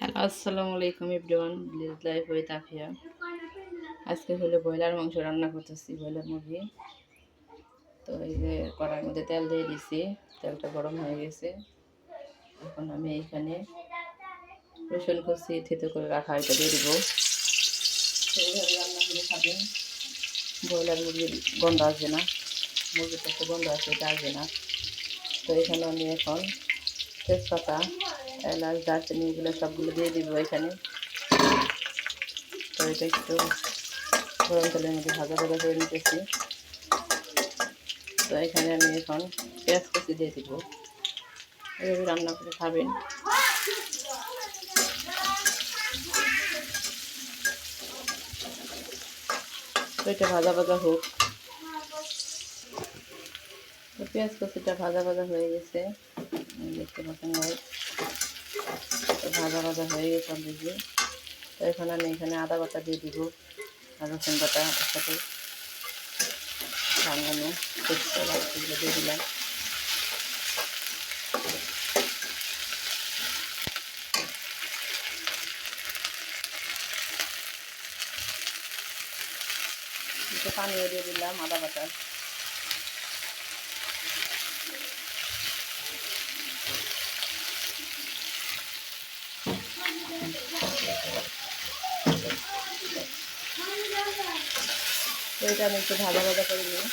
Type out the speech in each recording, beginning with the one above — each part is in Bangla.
হ্যালো, আসসালামু আলাইকুম everyone, village life with Afia. আজকে হলো ব্রয়লার মাংস রান্না করতেছি, ব্রয়লার মুরগি। তো এই যে কড়াইয়ের মধ্যে তেল দিয়ে দিছি, তেলটা গরম হয়ে গেছে। এখন আমি এইখানে রসুন কুচি থেতো করে রাখা এটা দিয়ে দিব। এইভাবে রান্না করে খাবেন, ব্রয়লার মুরগির গন্ধ আসবে না, মুরগির একটা গন্ধ আছে, এটা আসবে না। তো এখানে আমি এখন তেজপাতা, এলাচ, দারচিনি এগুলো সবগুলো দিয়ে দিব এখানে। তো এটা একটু গরম তেলের মধ্যে ভাজা ভাজা করে নিতেছি। তো এখানে আমি এখন পেঁয়াজ কুচি দিয়ে দিব, এভাবে রান্না করে খাবেন। তো এটা ভাজা ভাজা হোক। তো পেঁয়াজ কুচিটা ভাজা ভাজা হয়ে গেছে, দেখতে পাচ্ছেন। তো ভাজা ভাজা হয়ে গেছে অলরেডি। তো এখন আমি এখানে আদা বাটা দিয়ে দিব আর রসুন বাটা একসাথে ভাঙানো তেজপাতা এগুলো দিয়ে দিলাম। একটু পানিও দিয়ে দিলাম আদা বাটা। তো এটা আমি একটু ভাজা ভাজা করে নিই।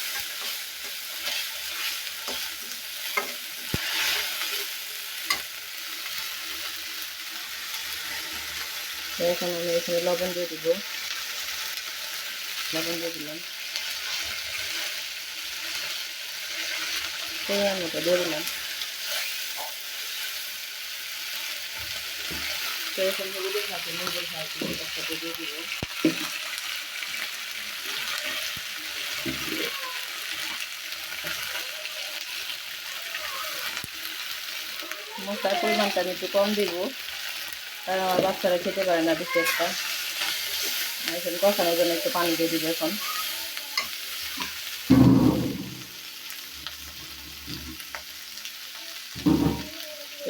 তো এখন আমি এখানে লবণ দিয়ে দিব, লবণ দিয়ে দিলাম, পরিমাণ মতো দিয়ে দিলাম। তো এখন হলুদের সাথে মুরগির সাথে একসাথে দিয়ে দিব। মশলার পরিমাণটা আমি একটু কম দিব, কারণ আমার বাচ্চারা খেতে পারে না বেশি একটা। এখন কষানোর জন্য একটু পানি দিয়ে দিব। এখন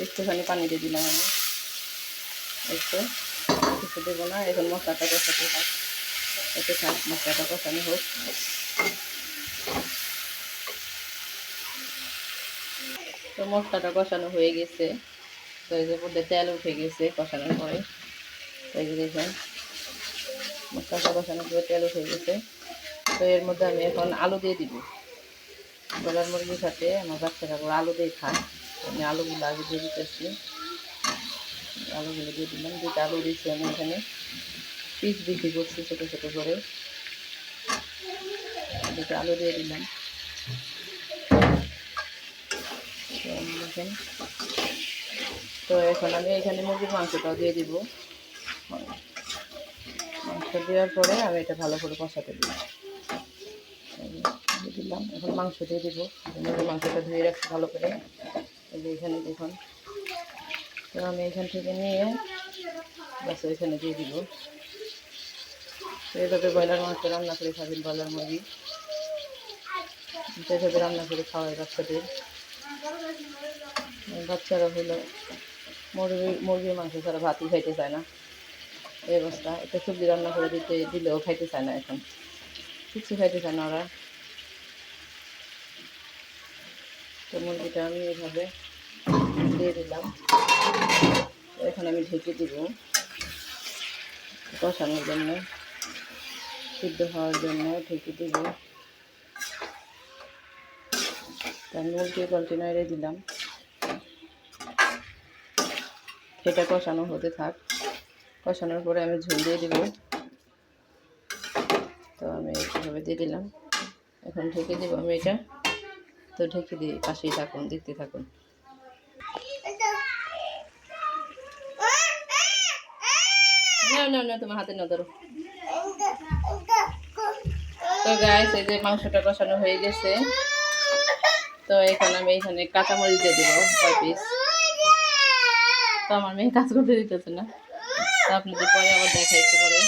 একটুখানি পানি দিয়ে দিলাম আমি, একটু কিছু দেবো না। এখন মশলাটা কষাতে থাক, একটু থাক, মশলাটা কষানো হোক। তো মশলাটা কষানো হয়ে গেছে। তো এই যে মধ্যে তেল উঠে গেছে কষানোর পরে। তো এই যে দেখেন মশলাটা কষানোর পরে তেল উঠে গেছে। তো এর মধ্যে আমি এখন আলু দিয়ে দিব। ব্রয়লার মুরগির সাথে আমার বাচ্চারা আলু দিয়ে খায়। আমি আলুগুলো আগে দিয়ে দিতেছি। আলুগুলো দিয়ে দিলাম, দুটো আলু দিচ্ছি আমি এখানে, পিস বিক্রি করছি ছোটো ছোটো করে। দুটো আলু দিয়ে দিলাম। দেখেন, তো এখন আমি এখানে মুরগির মাংসটাও দিয়ে দিব। মাংস দেওয়ার পরে আমি এটা ভালো করে কষাতে দিব। দিয়ে দিলাম, এখন মাংস দিয়ে দিব। মুরগির মাংসটা ধুয়ে রাখছি ভালো করে। এই যে এখানে দেখুন, তো আমি এখান থেকে নিয়ে বাস এখানে দিয়ে দিব। তো এইভাবে ব্রয়লার মাংস রান্না করে খাবেন, ব্রয়লার মুরগি এইভাবে রান্না করে খাওয়াই বাচ্চাদের। বাচ্চারা হলো মুরগির মাংস ছাড়া ভাতই খাইতে চায় না, এই অবস্থা। একটা সবজি রান্না করে দিলেও খাইতে চায় না, এখন কিছু খাইতে চায় না ওরা। তো মুরগিটা আমি এইভাবে দিয়ে দিলাম। এখন আমি ঢেকে দিব কষানোর জন্য, সিদ্ধ হওয়ার জন্য ঢেকে দিব। তার মুরগির কন্টেনারে দিলাম, এটা কষানো হতে থাক। কষানোর পরে আমি ঝোল দিয়ে দিব। তো আমি এইভাবে দিয়ে দিলাম, এখন ঢেকে দিব আমি এটা। তো ঢেকে দিয়ে পাশেই থাকুন, দেখতে থাকুন। না না না, তোমার হাতে না ধরো। তো গাইস, এই যে মাংসটা কষানো হয়ে গেছে। তো এখন আমি এখানে কাঁচামরিচ দিয়ে দিব 5 পিস। তো আমার মেয়ে কাজ করতে দিতেছে না, তো আপনাদের পরে আবার দেখাইতে পারে।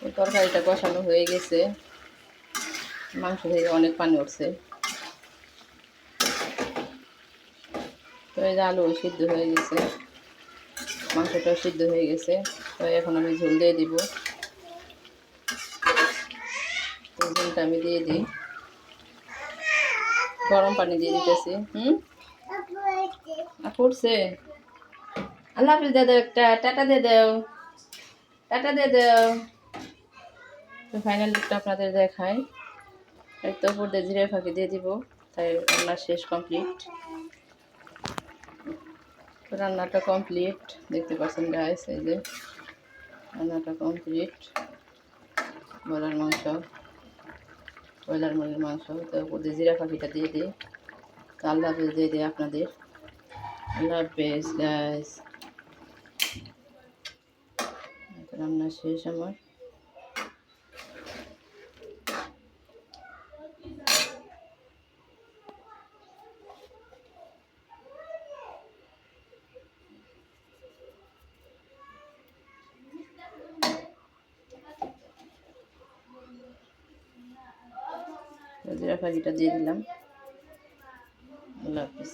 এই তরকারিটা কষানো হয়ে গেছে, মাংস থেকে অনেক পানি উঠছে। তো এই যে আলু সিদ্ধ হয়ে গেছে, মাংসটাও সিদ্ধ হয়ে গেছে। তো এখন আমি ঝোল দিয়ে দিব। তো ঝোলটা আমি দিয়ে দিই, গরম পানি দিয়ে দিতেছি। পড়ছে। আল্লাহ হাফিজ দাদা, একটা টাটা দিয়ে দাও, টাটা দিয়ে দাও। তো ফাইনাল লুকটা আপনাদের দেখাই। একটু উপর দিয়ে জিরে ফাঁকি দিয়ে দিব, তাই রান্না শেষ, কমপ্লিট। তো রান্নাটা কমপ্লিট, দেখতে পাচ্ছেন গাইস, এই যে রান্নাটা কমপ্লিট। ব্রয়লার মাংস, ব্রয়লার মুরগির মাংস। তো উপর দিয়ে জিরা ফাঁকিটা দিয়ে দিই। তো আল্লাহ হাফিজ দিয়ে দিই আপনাদের। আল্লাহ হাফিজ গাইস। রান্না শেষ আমার। জিরা ফাঁকিটা দিয়ে দিলাম। আল্লাহ হাফিজ।